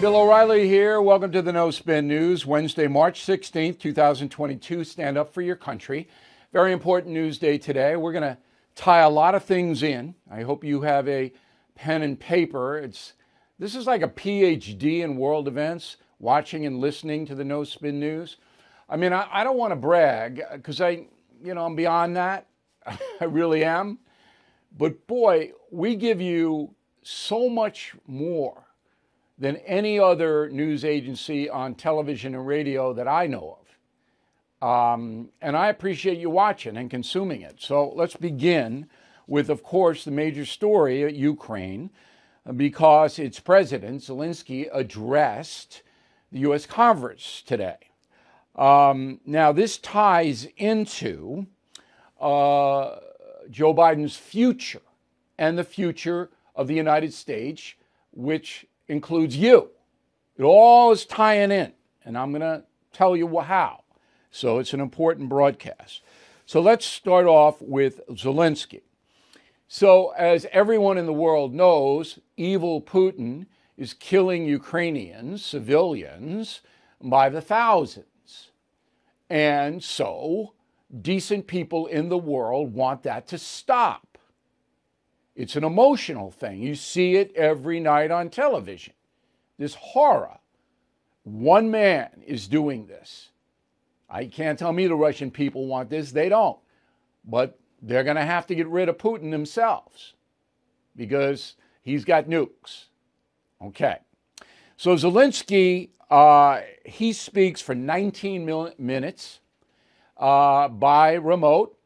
Bill O'Reilly here. Welcome to the No Spin News. Wednesday, March 16th, 2022. Stand up for your country. Very important news day today. We're going to tie a lot of things in. I hope you have a pen and paper. This is like a PhD in world events, watching and listening to the No Spin News. I mean, I don't want to brag because I'm beyond that. I really am. But boy, we give you so much more than any other news agency on television and radio that I know of. And I appreciate you watching and consuming it. So let's begin with, of course, the major story at Ukraine, because its president, Zelensky, addressed the U.S. Congress today. Now, this ties into Joe Biden's future and the future of the United States, which includes you. It all is tying in, and I'm going to tell you how. So it's an important broadcast. So let's start off with Zelensky. So as everyone in the world knows, evil Putin is killing Ukrainians, civilians, by the thousands. And so decent people in the world want that to stop. It's an emotional thing. You see it every night on television. This horror. One man is doing this. I can't tell me the Russian people want this. They don't. But they're going to have to get rid of Putin themselves because he's got nukes. Okay. So Zelensky, he speaks for 19 minutes by remote,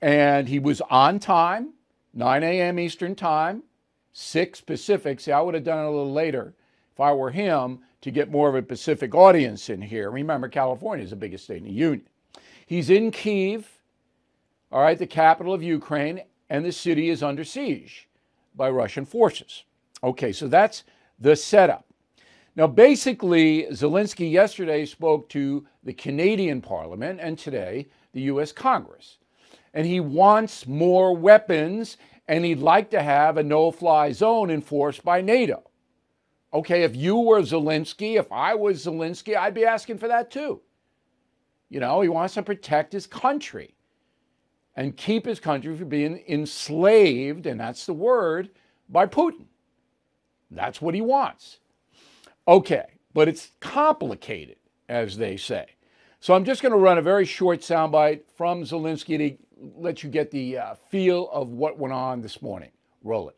and he was on time. 9 a.m. Eastern Time, 6 Pacific. See, I would have done it a little later if I were him to get more of a Pacific audience in here. Remember, California is the biggest state in the union. He's in Kyiv, all right, the capital of Ukraine, and the city is under siege by Russian forces. Okay, so that's the setup. Now, basically, Zelensky yesterday spoke to the Canadian Parliament and today the U.S. Congress. And he wants more weapons, and he'd like to have a no-fly zone enforced by NATO. Okay, if you were Zelensky, if I was Zelensky, I'd be asking for that too. You know, he wants to protect his country and keep his country from being enslaved, and that's the word, by Putin. That's what he wants. Okay, but it's complicated, as they say. So I'm just going to run a very short soundbite from Zelensky to let you get the feel of what went on this morning. Roll it.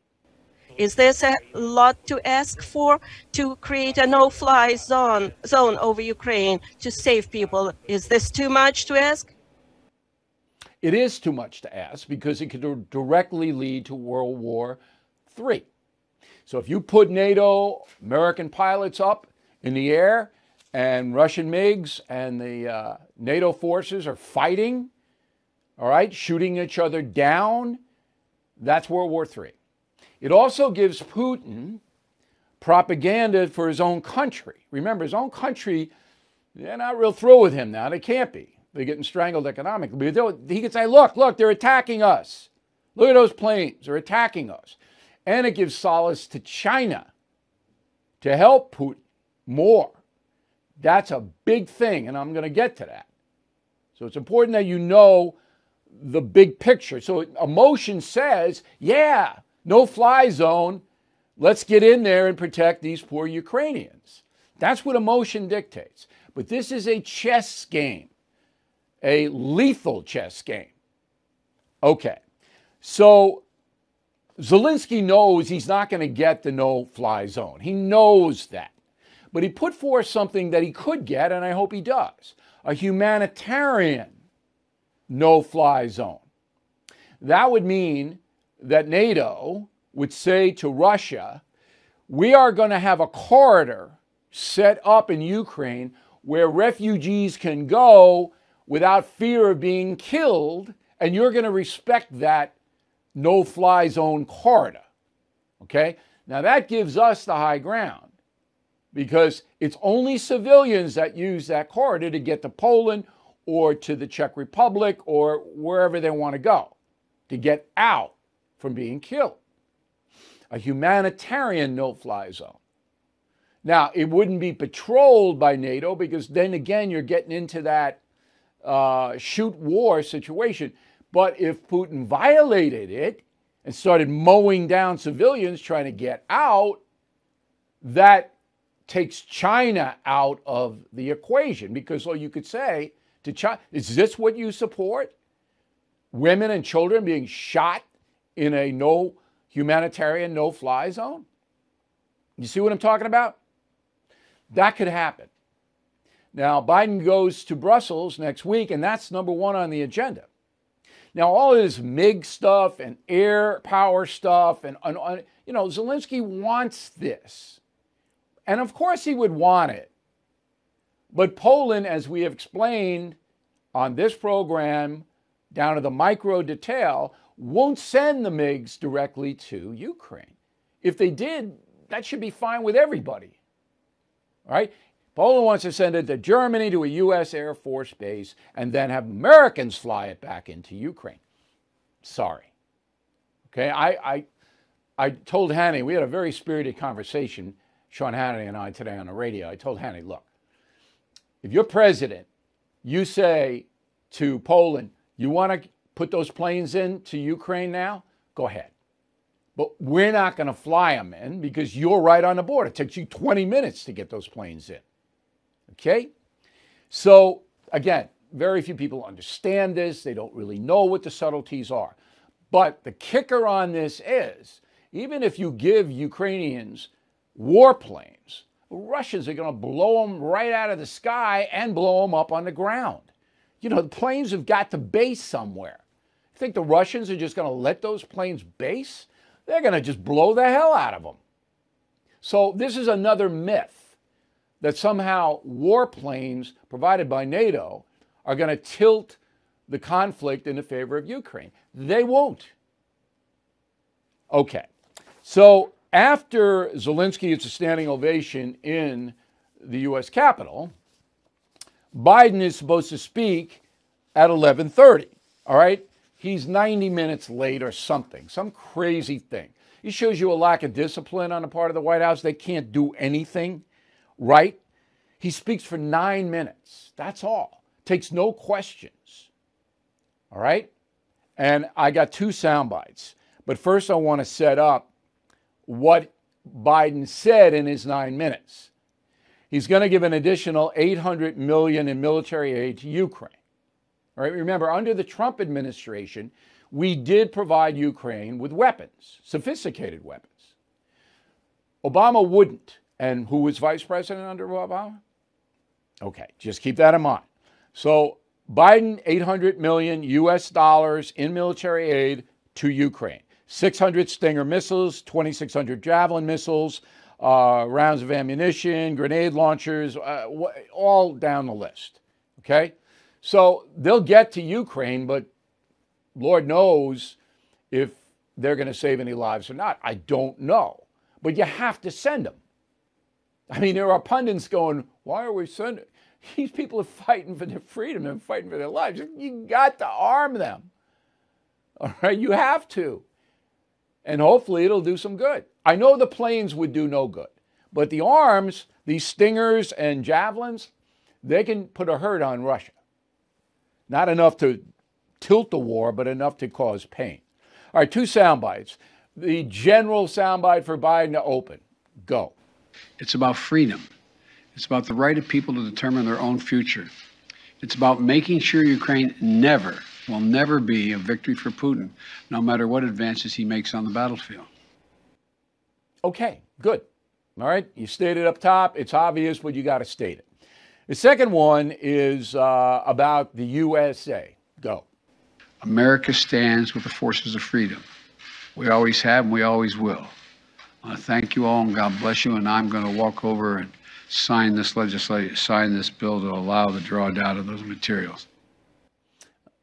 Is this a lot to ask for, to create a no-fly zone over Ukraine to save people? Is this too much to ask? It is too much to ask because it could directly lead to World War III. So if you put NATO, American pilots up in the air, and Russian MiGs and the NATO forces are fighting, all right, shooting each other down, that's World War III. It also gives Putin propaganda for his own country. Remember, his own country, they're not real thrilled with him now. They can't be. They're getting strangled economically. But he can say, look, they're attacking us. Look at those planes. They're attacking us. And it gives solace to China to help Putin more. That's a big thing, and I'm going to get to that. So it's important that you know the big picture. So emotion says, yeah, no-fly zone. Let's get in there and protect these poor Ukrainians. That's what emotion dictates. But this is a chess game, a lethal chess game. Okay, so Zelensky knows he's not going to get the no-fly zone. He knows that. But he put forth something that he could get, and I hope he does, a humanitarian no-fly zone. That would mean that NATO would say to Russia, we are going to have a corridor set up in Ukraine where refugees can go without fear of being killed, and you're going to respect that no-fly zone corridor. Okay? Now that gives us the high ground, because it's only civilians that use that corridor to get to Poland or to the Czech Republic or wherever they want to go to get out from being killed. A humanitarian no-fly zone. Now, it wouldn't be patrolled by NATO because then again, you're getting into that shoot war situation. But if Putin violated it and started mowing down civilians trying to get out, that takes China out of the equation, because all you could say to China, is this what you support? Women and children being shot in a no humanitarian, no-fly zone? You see what I'm talking about? That could happen. Now, Biden goes to Brussels next week, and that's number one on the agenda. Now, all this MiG stuff and air power stuff, and Zelensky wants this. And of course he would want it. But Poland, as we have explained on this program, down to the micro detail, won't send the MiGs directly to Ukraine. If they did, that should be fine with everybody. All right? Poland wants to send it to Germany, to a U.S. Air Force base, and then have Americans fly it back into Ukraine. Sorry. Okay? I told Hannity, we had a very spirited conversation, Sean Hannity and I, today on the radio. I told Hannity, look, if you're president, you say to Poland, you want to put those planes into Ukraine now? Go ahead. But we're not going to fly them in because you're right on the border. It takes you 20 minutes to get those planes in. Okay? So, again, very few people understand this. They don't really know what the subtleties are. But the kicker on this is, even if you give Ukrainians warplanes, Russians are going to blow them right out of the sky and blow them up on the ground. You know, the planes have got to base somewhere. You think the Russians are just going to let those planes base? They're going to just blow the hell out of them. So this is another myth that somehow warplanes provided by NATO are going to tilt the conflict in the favor of Ukraine. They won't. Okay. So after Zelensky gets a standing ovation in the U.S. Capitol, Biden is supposed to speak at 11:30. All right? He's 90 minutes late or something, some crazy thing. It shows you a lack of discipline on the part of the White House. They can't do anything right. He speaks for 9 minutes. That's all. Takes no questions. All right? And I got two sound bites. But first I want to set up what Biden said in his 9 minutes. He's going to give an additional $800 million in military aid to Ukraine. All right, remember, under the Trump administration, we did provide Ukraine with weapons, sophisticated weapons. Obama wouldn't. And who was vice president under Obama? Okay, just keep that in mind. So Biden, $800 million US dollars in military aid to Ukraine. 600 Stinger missiles, 2,600 Javelin missiles, rounds of ammunition, grenade launchers, all down the list. Okay? So they'll get to Ukraine, but Lord knows if they're going to save any lives or not. I don't know. But you have to send them. I mean, there are pundits going, why are we sending? These people are fighting for their freedom and fighting for their lives. You got to arm them. All right? You have to. And hopefully it'll do some good. I know the planes would do no good. But the arms, these Stingers and Javelins, they can put a hurt on Russia. Not enough to tilt the war, but enough to cause pain. All right, two sound bites. The general sound bite for Biden to open. Go. It's about freedom. It's about the right of people to determine their own future. It's about making sure Ukraine will never be a victory for Putin, no matter what advances he makes on the battlefield. Okay, good. All right, you stated up top. It's obvious, but you got to state it. The second one is about the USA. Go. America stands with the forces of freedom. We always have and we always will. I want to thank you all and God bless you. And I'm going to walk over and sign this bill to allow the drawdown of those materials.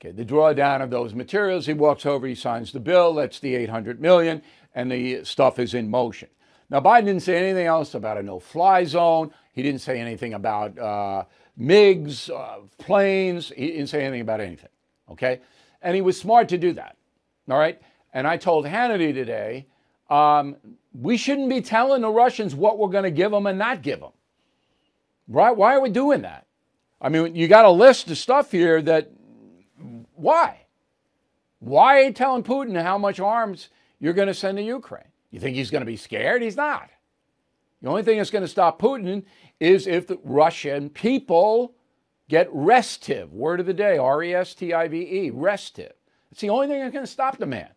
Okay, the drawdown of those materials. He walks over, he signs the bill. That's the $800 million, and the stuff is in motion. Now, Biden didn't say anything else about a no-fly zone. He didn't say anything about MiGs, planes. He didn't say anything about anything, okay? And he was smart to do that, all right? And I told Hannity today, we shouldn't be telling the Russians what we're going to give them and not give them. Right? Why are we doing that? I mean, you got a list of stuff here that, why? Why are you telling Putin how much arms you're going to send to Ukraine? You think he's going to be scared? He's not. The only thing that's going to stop Putin is if the Russian people get restive. Word of the day, R-E-S-T-I-V-E, restive. It's the only thing that's going to stop the man.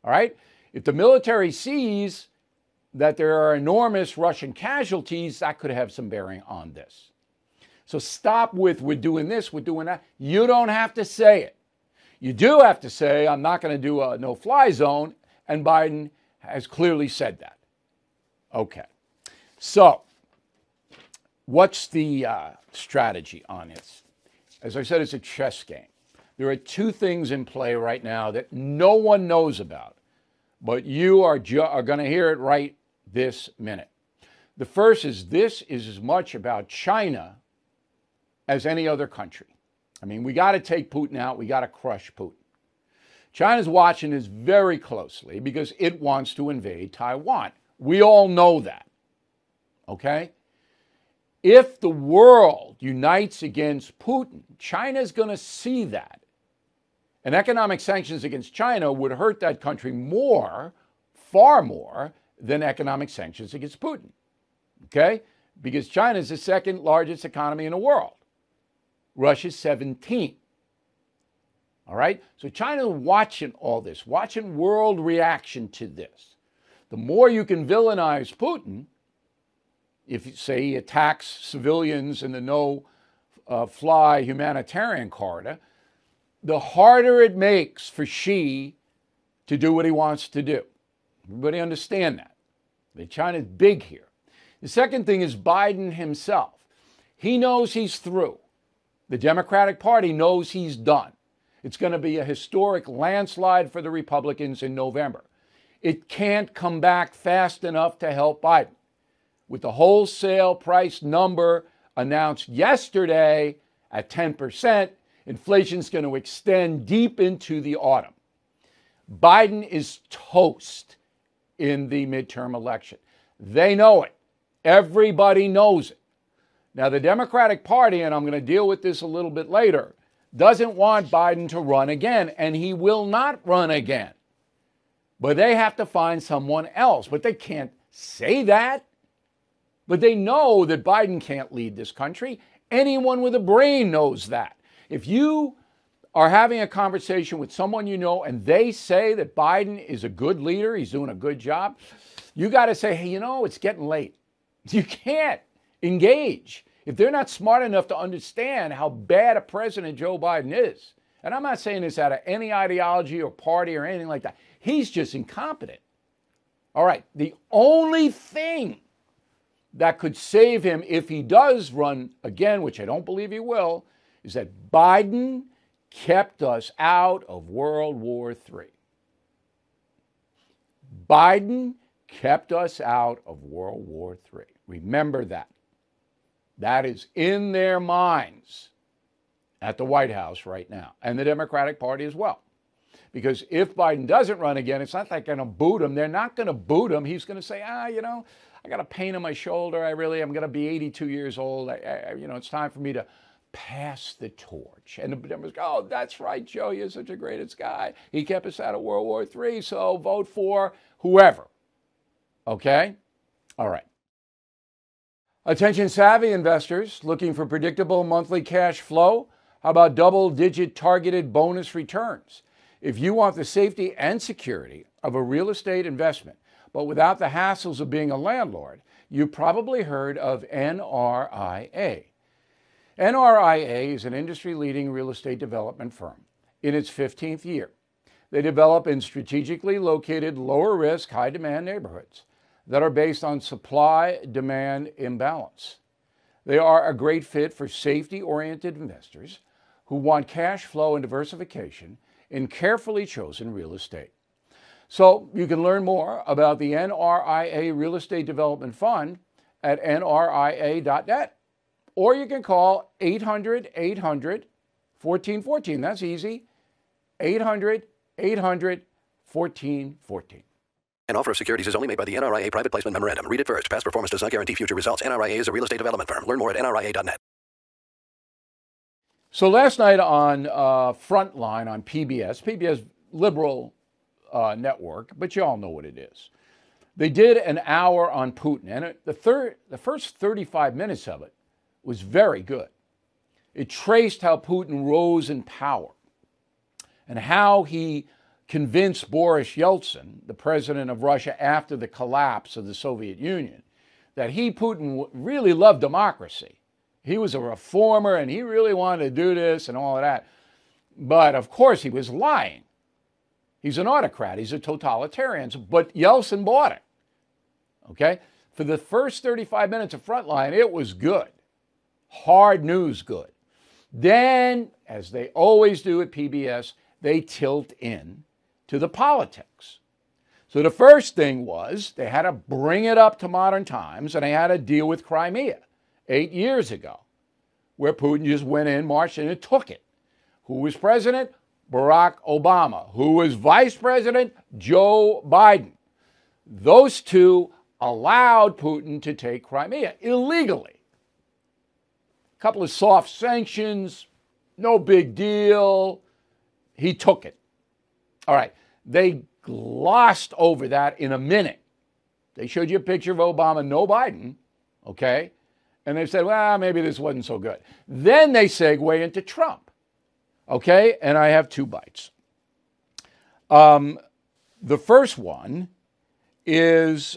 All right? If the military sees that there are enormous Russian casualties, that could have some bearing on this. So stop with, we're doing this, we're doing that. You don't have to say it. You do have to say, I'm not going to do a no-fly zone, and Biden has clearly said that. Okay. So what's the strategy on this? As I said, it's a chess game. There are two things in play right now that no one knows about, but you are going to hear it right this minute. The first is this is as much about China as any other country. I mean, we got to take Putin out. We got to crush Putin. China's watching this very closely because it wants to invade Taiwan. We all know that. Okay? If the world unites against Putin, China's going to see that. And economic sanctions against China would hurt that country more, far more, than economic sanctions against Putin. Okay? Because China is the second largest economy in the world. Russia's 17th. All right? So China's watching all this, watching world reaction to this. The more you can villainize Putin, if, say, he attacks civilians in the no-fly humanitarian corridor, the harder it makes for Xi to do what he wants to do. Everybody understand that. China's big here. The second thing is Biden himself. He knows he's through. The Democratic Party knows he's done. It's going to be a historic landslide for the Republicans in November. It can't come back fast enough to help Biden. With the wholesale price number announced yesterday at 10%, inflation's going to extend deep into the autumn. Biden is toast in the midterm election. They know it. Everybody knows it. Now, the Democratic Party, and I'm going to deal with this a little bit later, doesn't want Biden to run again, and he will not run again. But they have to find someone else. But they can't say that. But they know that Biden can't lead this country. Anyone with a brain knows that. If you are having a conversation with someone you know and they say that Biden is a good leader, he's doing a good job, you got to say, hey, you know, it's getting late. You can't engage if they're not smart enough to understand how bad a president Joe Biden is. And I'm not saying this out of any ideology or party or anything like that. He's just incompetent. All right, the only thing that could save him if he does run again, which I don't believe he will, is that Biden kept us out of World War III. Biden kept us out of World War III. Remember that. That is in their minds at the White House right now, and the Democratic Party as well. Because if Biden doesn't run again, it's not like they're going to boot him. They're not going to boot him. He's going to say, you know, I got a pain in my shoulder. I'm going to be 82 years old. It's time for me to pass the torch. And the Democrats go, oh, that's right, Joe. You're such a greatest guy. He kept us out of World War III, so vote for whoever. Okay? All right. Attention savvy investors looking for predictable monthly cash flow. How about double-digit targeted bonus returns? If you want the safety and security of a real estate investment, but without the hassles of being a landlord, you probably heard of NRIA. NRIA is an industry-leading real estate development firm in its 15th year. They develop in strategically located, lower-risk, high-demand neighborhoods that are based on supply-demand imbalance. They are a great fit for safety-oriented investors who want cash flow and diversification in carefully chosen real estate. So you can learn more about the NRIA Real Estate Development Fund at nria.net, or you can call 800-800-1414. That's easy, 800-800-1414. An offer of securities is only made by the NRIA Private Placement Memorandum. Read it first. Past performance does not guarantee future results. NRIA is a real estate development firm. Learn more at nria.net. So last night on Frontline on PBS liberal network, but you all know what it is. They did an hour on Putin, and the first 35 minutes of it was very good. It traced how Putin rose in power and how he convinced Boris Yeltsin, the president of Russia after the collapse of the Soviet Union, that Putin really loved democracy. He was a reformer and he really wanted to do this and all of that. But of course he was lying. He's an autocrat. He's a totalitarian. But Yeltsin bought it. Okay? For the first 35 minutes of Frontline, it was good. Hard news good. Then, as they always do at PBS, they tilt in to the politics. So the first thing was they had to bring it up to modern times, and they had to deal with Crimea 8 years ago, where Putin just went in, marched in, and took it. Who was president? Barack Obama. Who was vice president? Joe Biden. Those two allowed Putin to take Crimea illegally. A couple of soft sanctions, no big deal. He took it. All right, they glossed over that in a minute. They showed you a picture of Obama, no Biden, okay? And they said, well, maybe this wasn't so good. Then they segue into Trump, okay? And I have two bites. The first one is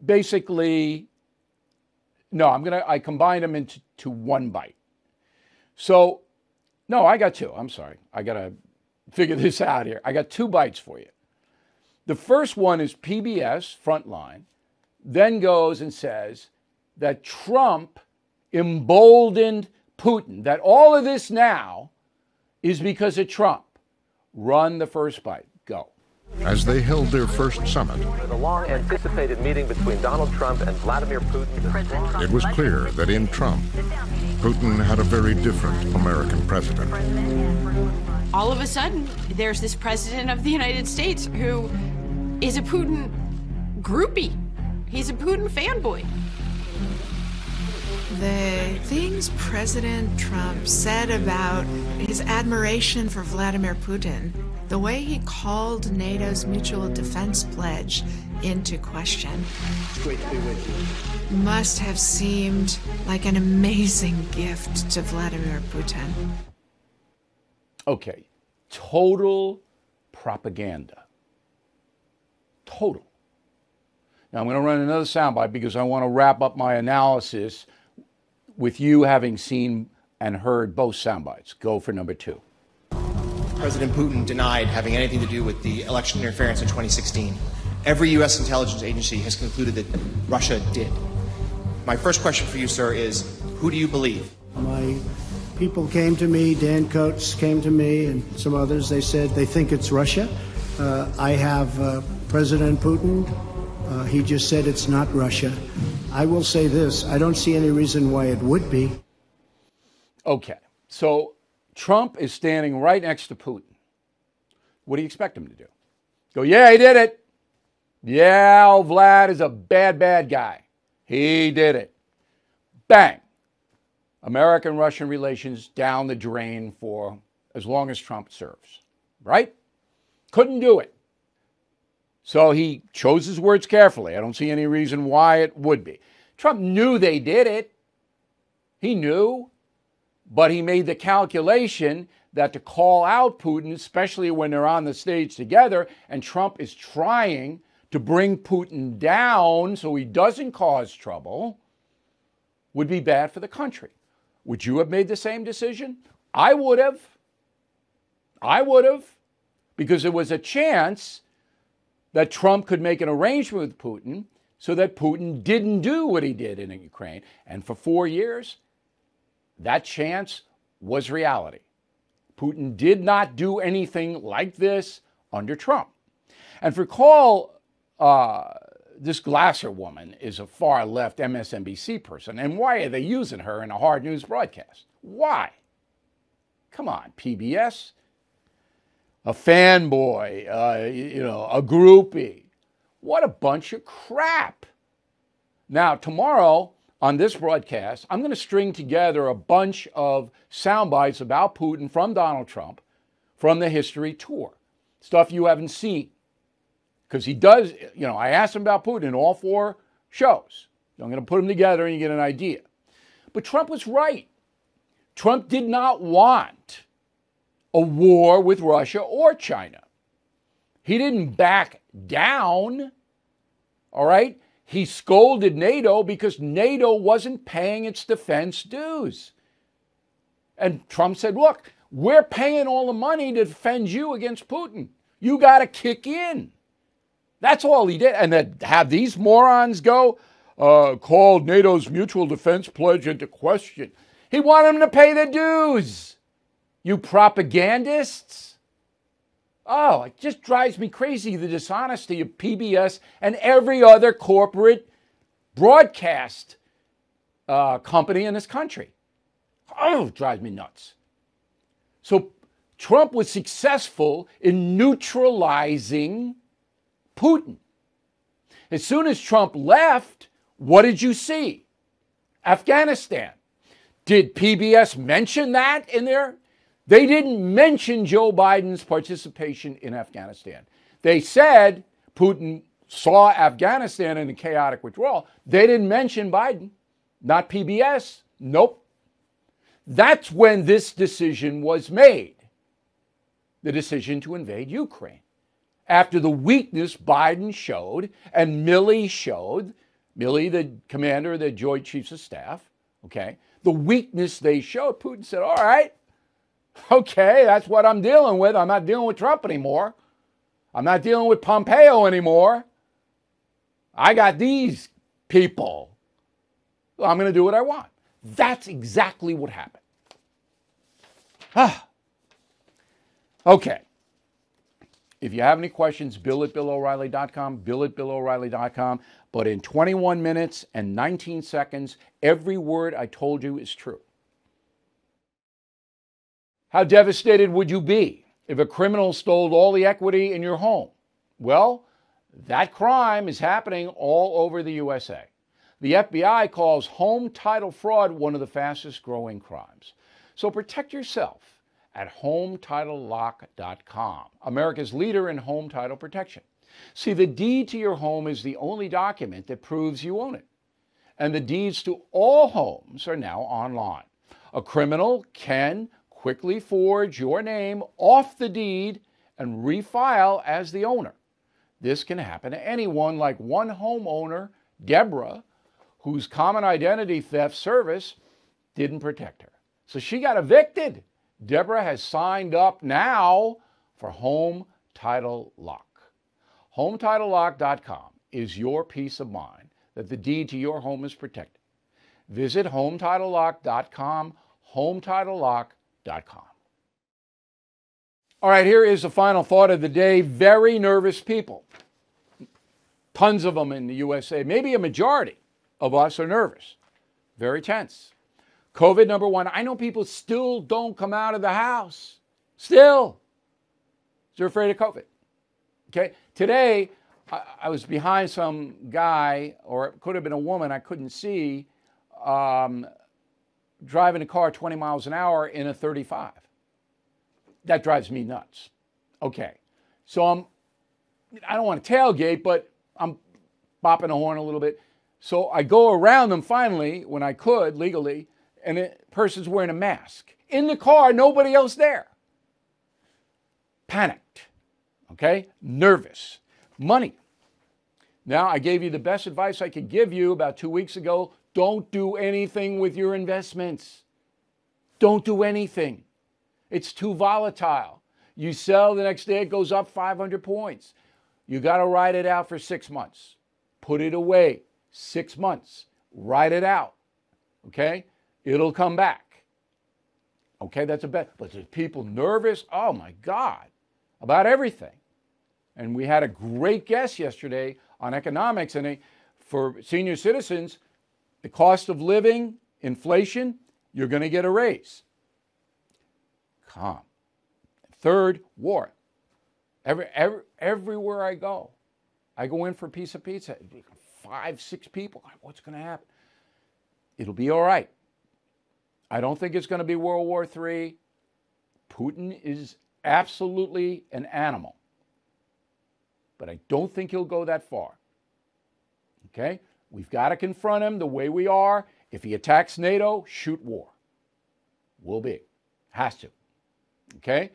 basically, no, I combined them into one bite. So, no, I got two. I'm sorry. I got to figure this out here. I got two bites for you. The first one is PBS Frontline, then goes and says that Trump emboldened Putin, that all of this now is because of Trump. Run the first bite. Go. As they held their first summit, the long-anticipated meeting between Donald Trump and Vladimir Putin. It was clear that in Trump, Putin had a very different American president. All of a sudden, there's this president of the United States who is a Putin groupie. He's a Putin fanboy. The things President Trump said about his admiration for Vladimir Putin, the way he called NATO's mutual defense pledge into question, must have seemed like an amazing gift to Vladimir Putin. Okay, total propaganda. Total. Now I'm going to run another soundbite because I want to wrap up my analysis with you having seen and heard both soundbites. Go for number two. President Putin denied having anything to do with the election interference in 2016. Every U.S. intelligence agency has concluded that Russia did. My first question for you, sir, is who do you believe? My people came to me, Dan Coates came to me, and some others. They said they think it's Russia. I have President Putin. He just said it's not Russia. I will say this. I don't see any reason why it would be. Okay, so Trump is standing right next to Putin. What do you expect him to do? Go, yeah, he did it. Yeah, Vlad is a bad, bad guy. He did it. Bang. American-Russian relations down the drain for as long as Trump serves. Right? Couldn't do it. So he chose his words carefully. I don't see any reason why it would be. Trump knew they did it. He knew. But he made the calculation that to call out Putin, especially when they're on the stage together, and Trump is trying to bring Putin down so he doesn't cause trouble, would be bad for the country. Would you have made the same decision? I would have. I would have. Because there was a chance that Trump could make an arrangement with Putin so that Putin didn't do what he did in Ukraine. And for 4 years, that chance was reality. Putin did not do anything like this under Trump. And recall, this Glasser woman is a far-left MSNBC person. And why are they using her in a hard news broadcast? Why? Come on, PBS. a fanboy, a groupie. What a bunch of crap. Now, tomorrow on this broadcast, I'm going to string together a bunch of sound bites about Putin from Donald Trump from the history tour. Stuff you haven't seen. Because he does, I asked him about Putin in all 4 shows. So I'm going to put them together and you get an idea. But Trump was right. Trump did not want a war with Russia or China. He didn't back down, all right? He scolded NATO because NATO wasn't paying its defense dues. And Trump said, look, we're paying all the money to defend you against Putin. You got to kick in. That's all he did. And then have these morons go, called NATO's mutual defense pledge into question. He wanted them to pay the dues. You propagandists. Oh, it just drives me crazy, the dishonesty of PBS and every other corporate broadcast company in this country. Oh, it drives me nuts. So Trump was successful in neutralizing Putin. As soon as Trump left, what did you see? Afghanistan. Did PBS mention that in there? They didn't mention Joe Biden's participation in Afghanistan. They said Putin saw Afghanistan in a chaotic withdrawal. They didn't mention Biden. Not PBS. Nope. That's when this decision was made. The decision to invade Ukraine. After the weakness Biden showed and Milley showed, Milley, the commander of the Joint Chiefs of Staff, okay, the weakness they showed, Putin said, all right, okay, that's what I'm dealing with. I'm not dealing with Trump anymore. I'm not dealing with Pompeo anymore. I got these people. I'm going to do what I want. That's exactly what happened. Okay. If you have any questions, bill@BillO'Reilly.com, bill@BillO'Reilly.com. But in 21 minutes and 19 seconds, every word I told you is true. How devastated would you be if a criminal stole all the equity in your home? Well, that crime is happening all over the USA. The FBI calls home title fraud one of the fastest growing crimes. So protect yourself at HomeTitleLock.com, America's leader in home title protection. See, the deed to your home is the only document that proves you own it. And the deeds to all homes are now online. A criminal can quickly forge your name off the deed and refile as the owner. This can happen to anyone, like one homeowner, Deborah, whose common identity theft service didn't protect her. So she got evicted. Deborah has signed up now for Home Title Lock. HomeTitleLock.com is your peace of mind that the deed to your home is protected. Visit HomeTitleLock.com, HomeTitleLock.com. All right, here is the final thought of the day. Very nervous people. Tons of them in the USA. Maybe a majority of us are nervous. Very tense. COVID, number one. I know people still don't come out of the house. Still. They're afraid of COVID. Okay? Today, I was behind some guy, or it could have been a woman I couldn't see, driving a car 20 miles an hour in a 35. That drives me nuts. Okay. So I don't want to tailgate, but I'm bopping the horn a little bit. So I go around them finally, when I could, legally, and the person's wearing a mask. In the car, nobody else there. Panicked. Okay? Nervous. Money. Now, I gave you the best advice I could give you about 2 weeks ago. Don't do anything with your investments. Don't do anything. It's too volatile. You sell, the next day it goes up 500 points. You got to ride it out for 6 months. Put it away. 6 months. Ride it out. Okay? It'll come back. Okay, that's a bet. But there's people nervous, oh my God, about everything. And we had a great guest yesterday on economics, and for senior citizens, the cost of living, inflation, you're going to get a raise. Calm. Third, war. Everywhere I go in for a piece of pizza. 5, 6 people. What's going to happen? It'll be all right. I don't think it's going to be World War III. Putin is absolutely an animal. But I don't think he'll go that far. Okay? We've got to confront him the way we are. If he attacks NATO, shoot war. Will be. Has to. Okay?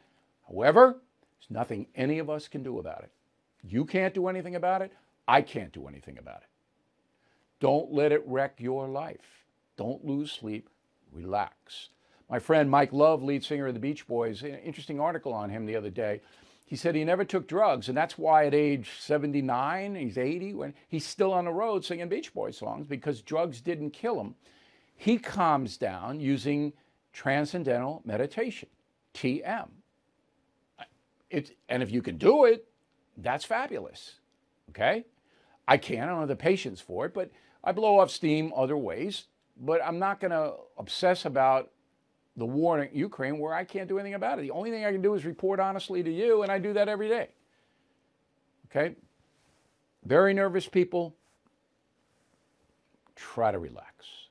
However, there's nothing any of us can do about it. You can't do anything about it. I can't do anything about it. Don't let it wreck your life. Don't lose sleep. Relax. My friend Mike Love, lead singer of the Beach Boys, an interesting article on him the other day. He said he never took drugs, and that's why at age 79, he's 80, when he's still on the road singing Beach Boys songs, because drugs didn't kill him. He calms down using transcendental meditation, TM. And if you can do it, that's fabulous, okay? I can't, I don't have the patience for it, but I blow off steam other ways. But I'm not going to obsess about the war in Ukraine where I can't do anything about it. The only thing I can do is report honestly to you, and I do that every day. Okay? Very nervous people, try to relax.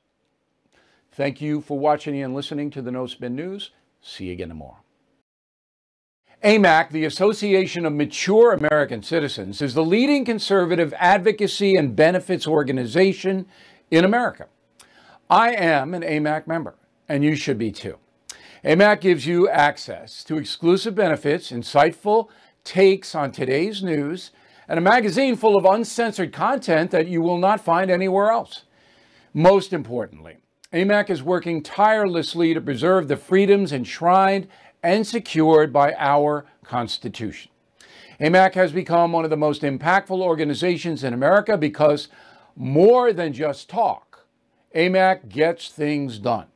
Thank you for watching and listening to the No Spin News. See you again tomorrow. AMAC, the Association of Mature American Citizens, is the leading conservative advocacy and benefits organization in America. I am an AMAC member, and you should be too. AMAC gives you access to exclusive benefits, insightful takes on today's news, and a magazine full of uncensored content that you will not find anywhere else. Most importantly, AMAC is working tirelessly to preserve the freedoms enshrined and secured by our Constitution. AMAC has become one of the most impactful organizations in America because more than just talk, AMAC gets things done.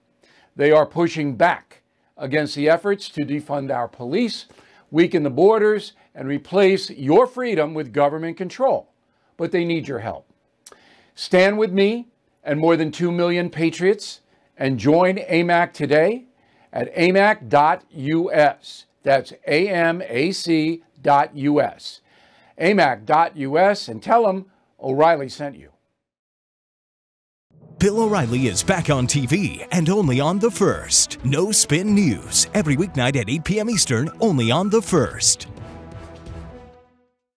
They are pushing back against the efforts to defund our police, weaken the borders, and replace your freedom with government control. But they need your help. Stand with me and more than 2 million patriots and join AMAC today at amac.us. That's AMAC.us. amac.us, and tell them O'Reilly sent you. Bill O'Reilly is back on TV and only on The First. No Spin News, every weeknight at 8 p.m. Eastern, only on The First.